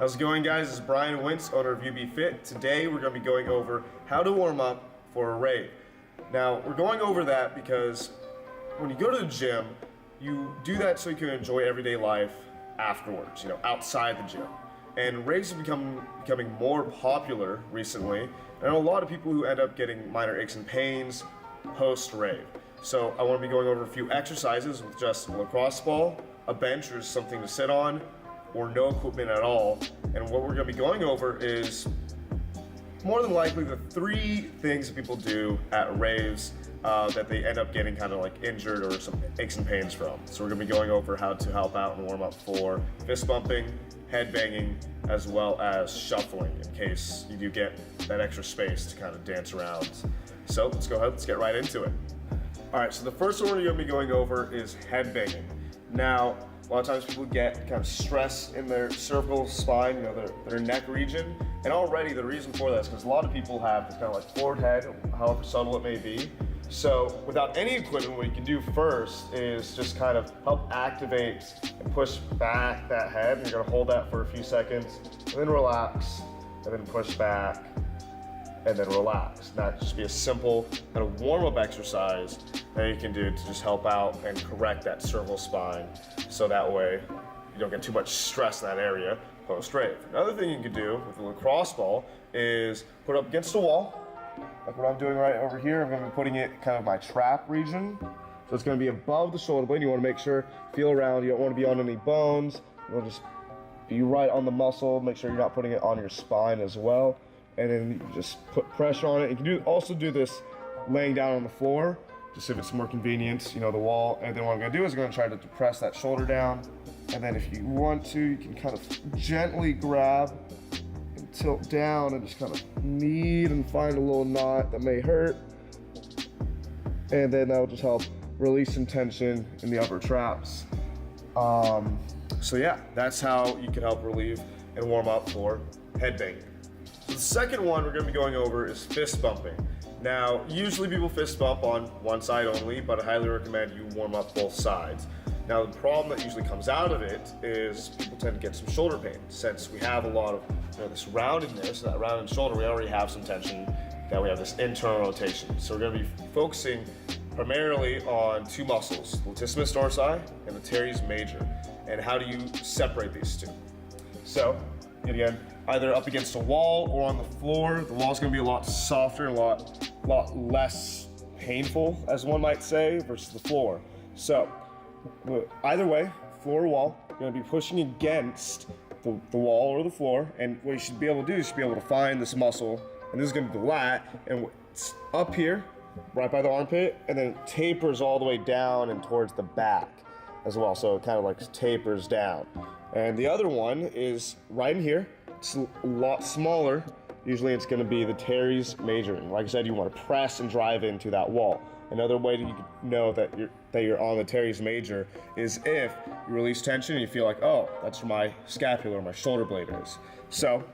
How's it going, guys? This is Brian Wintz, owner of UB Fit. Today we're going to be going over how to warm up for a rave. Now, we're going over that because when you go to the gym, you do that so you can enjoy everyday life afterwards, outside the gym. And raves have becoming more popular recently. And I know a lot of people who end up getting minor aches and pains post-rave. So I want to be going over a few exercises with just a lacrosse ball, a bench or something to sit on, or no equipment at all. And what we're going to be going over is more than likely the 3 things that people do at raves that they end up getting kind of like injured or some aches and pains from. So we're going to be going over how to help out and warm up for fist bumping, head banging, as well as shuffling in case you do get that extra space to kind of dance around. So let's go ahead, let's get right into it. All right, so the first one we're going to be going over is head banging. Now, a lot of times people get kind of stress in their cervical spine, their neck region. And already the reason for that is because a lot of people have this kind of like forward head, however subtle it may be. So without any equipment, what you can do first is just kind of help activate and push back that head. And you're gonna hold that for a few seconds, and then relax, and then push back, and then relax. That just be a simple kind of warm-up exercise that you can do to just help out and correct that cervical spine, so that way you don't get too much stress in that area post-rave. Another thing you can do with a lacrosse ball is put it up against a wall, like what I'm doing right over here. I'm going to be putting it kind of my trap region, so it's going to be above the shoulder blade. You want to make sure, feel around, you don't want to be on any bones. You want to just be right on the muscle, make sure you're not putting it on your spine as well. And then you just put pressure on it. You can also do this laying down on the floor, just if it's more convenient, the wall. And then what I'm gonna do is I'm gonna try to depress that shoulder down. And then if you want to, you can kind of gently grab and tilt down and just kind of knead and find a little knot that may hurt. And then that will just help release some tension in the upper traps. So yeah, that's how you can help relieve and warm up for head banging. So the second one we're going to be going over is fist bumping. Now, usually people fist bump on one side only, but I highly recommend you warm up both sides. Now, the problem that usually comes out of it is people tend to get some shoulder pain. Since we have a lot of this roundedness, that rounded shoulder, we already have some tension, that we have this internal rotation. So we're going to be focusing primarily on 2 muscles, the latissimus dorsi and the teres major. And how do you separate these 2? So, again, either up against a wall or on the floor. The wall's gonna be a lot softer and a lot less painful, as one might say, versus the floor. So, either way, floor or wall, you're gonna be pushing against the wall or the floor, and what you should be able to do is you should be able to find this muscle, and this is gonna be the lat, and it's up here, right by the armpit, and then it tapers all the way down and towards the back as well, so it kind of like tapers down. And the other one is right in here. It's a lot smaller. Usually it's going to be the teres major. And like I said, you want to press and drive into that wall. Another way you can know that you're on the teres major is if you release tension and you feel like, oh, that's where my scapula or my shoulder blade is. So what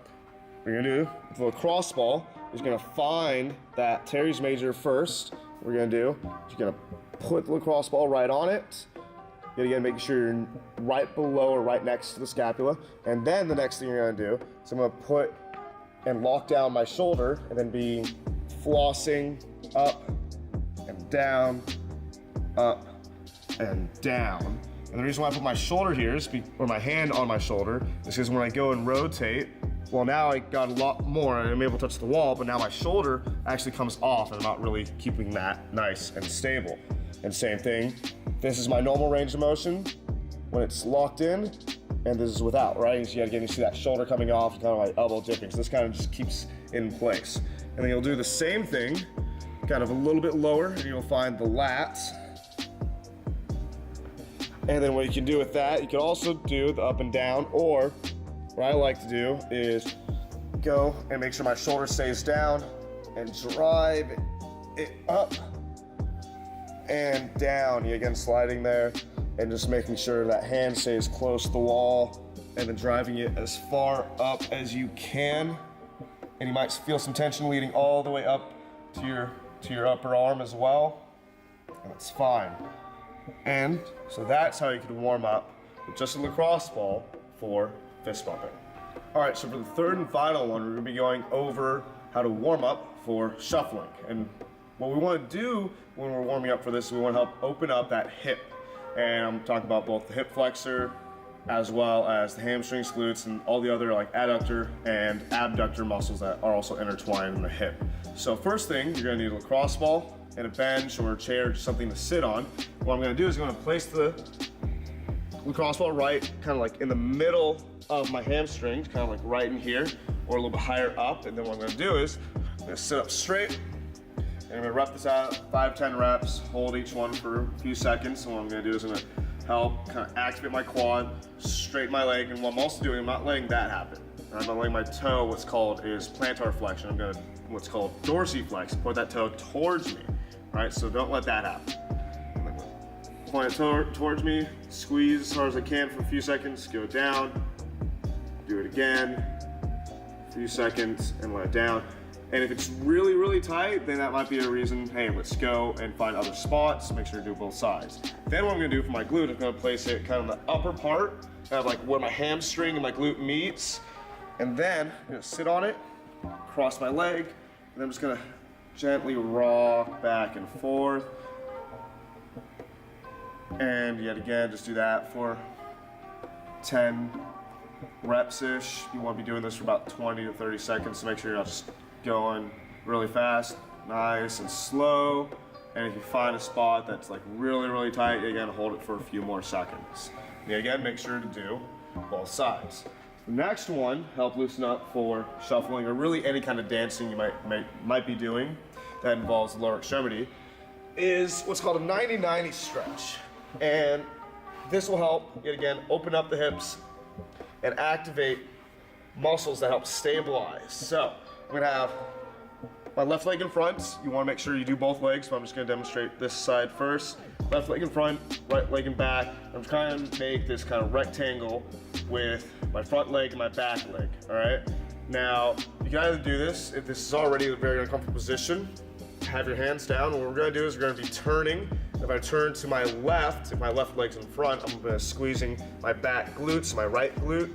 you're going to do with the lacrosse ball is you're going to find that teres major first. What you're going to do is you're going to put the lacrosse ball right on it. Again, making sure you're right below or right next to the scapula. And then the next thing you're gonna do is I'm gonna put and lock down my shoulder and then be flossing up and down, up and down. And the reason why I put my shoulder here is, or my hand on my shoulder, is because when I go and rotate, well, now I got a lot more and I'm able to touch the wall, but now my shoulder actually comes off and I'm not really keeping that nice and stable. And same thing, this is my normal range of motion when it's locked in, and this is without, right? So again, you see that shoulder coming off, kind of like elbow dipping. So this kind of just keeps in place. And then you'll do the same thing, kind of a little bit lower, and you'll find the lats. And then what you can do with that, you can also do the up and down, or what I like to do is go and make sure my shoulder stays down and drive it up and down. You again sliding there and just making sure that hand stays close to the wall and then driving it as far up as you can. And you might feel some tension leading all the way up to your upper arm as well. And it's fine. And so that's how you can warm up with just a lacrosse ball for fist bumping. All right, so for the third and final one, we're gonna be going over how to warm up for shuffling. And what we wanna do when we're warming up for this is we wanna help open up that hip. And I'm talking about both the hip flexor as well as the hamstrings, glutes, and all the other like adductor and abductor muscles that are also intertwined in the hip. So first thing, you're gonna need a lacrosse ball and a bench or a chair, just something to sit on. What I'm gonna do is I'm gonna place the lacrosse ball right kind of like in the middle of my hamstrings, kind of like right in here, or a little bit higher up. And then what I'm gonna do is I'm gonna sit up straight, and I'm gonna rep this out, 5-10 reps, hold each one for a few seconds. And what I'm gonna do is I'm gonna help kind of activate my quad, straighten my leg, and what I'm also doing, I'm not letting that happen. I'm not letting my toe, what's called is plantar flexion. I'm gonna, what's called dorsiflex, point that toe towards me, right? So don't let that happen. Point it towards me, squeeze as hard as I can for a few seconds, go down, do it again, a few seconds, and let it down. And if it's really, really tight, then that might be a reason, hey, let's go and find other spots, make sure to do both sides. Then what I'm gonna do for my glute, I'm gonna place it kind of in the upper part, kind of like where my hamstring and my glute meets. And then I'm gonna sit on it, cross my leg, and I'm just gonna gently rock back and forth. And yet again, just do that for 10 reps-ish. You want to be doing this for about 20 to 30 seconds to make sure you're not just going really fast, nice and slow. And if you find a spot that's like really, really tight, you gotta hold it for a few more seconds. And again, make sure to do both sides. The next one, help loosen up for shuffling or really any kind of dancing you might be doing that involves the lower extremity, is what's called a 90-90 stretch. And this will help, yet again, open up the hips and activate muscles that help stabilize. So I'm gonna have my left leg in front. You wanna make sure you do both legs, so I'm just gonna demonstrate this side first. Left leg in front, right leg in back. I'm trying to make this kind of rectangle with my front leg and my back leg, all right? Now, you can either do this, if this is already a very uncomfortable position, have your hands down. What we're gonna do is we're gonna be turning. If I turn to my left, if my left leg's in front, I'm gonna squeezing my back glutes, my right glute.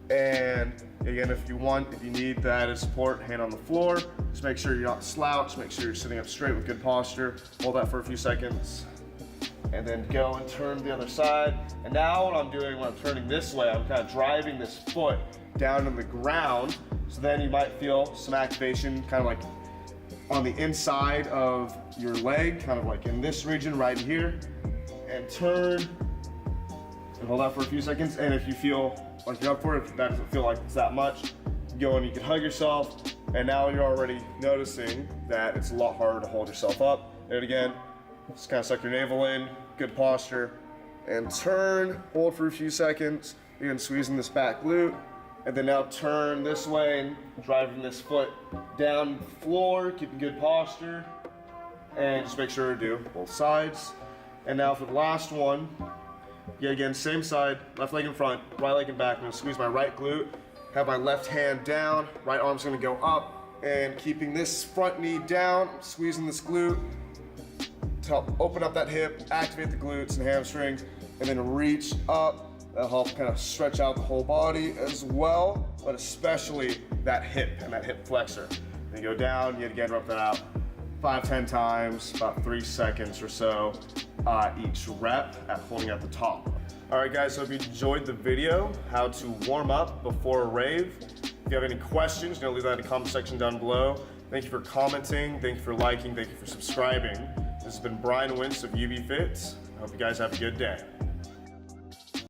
And again, if you need that as support, hand on the floor. Just make sure you're not slouched, make sure you're sitting up straight with good posture. Hold that for a few seconds. And then go and turn to the other side. And now what I'm doing when I'm turning this way, I'm kind of driving this foot down to the ground. So then you might feel some activation kind of like on the inside of your leg, kind of like in this region right here. And turn, and hold out for a few seconds. And if you feel like you're up for it, if that doesn't feel like it's that much, go and you can hug yourself. And now you're already noticing that it's a lot harder to hold yourself up. And again, just kind of suck your navel in, good posture, and turn, hold for a few seconds. Again, squeezing this back glute. And then now turn this way and driving this foot down the floor, keeping good posture. And just make sure to do both sides. And now for the last one, yet again, same side, left leg in front, right leg in back. I'm gonna squeeze my right glute, have my left hand down, right arm's gonna go up, and keeping this front knee down, squeezing this glute to help open up that hip, activate the glutes and hamstrings, and then reach up. That'll help kind of stretch out the whole body as well, but especially that hip and that hip flexor. Then go down, yet again, rep that out 5-10 times, about 3 seconds or so each rep at holding at the top. All right, guys, so if you enjoyed the video, how to warm up before a rave. If you have any questions, you know, leave that in the comment section down below. Thank you for commenting, thank you for liking, thank you for subscribing. This has been Brian Wentz of UB Fit. I hope you guys have a good day.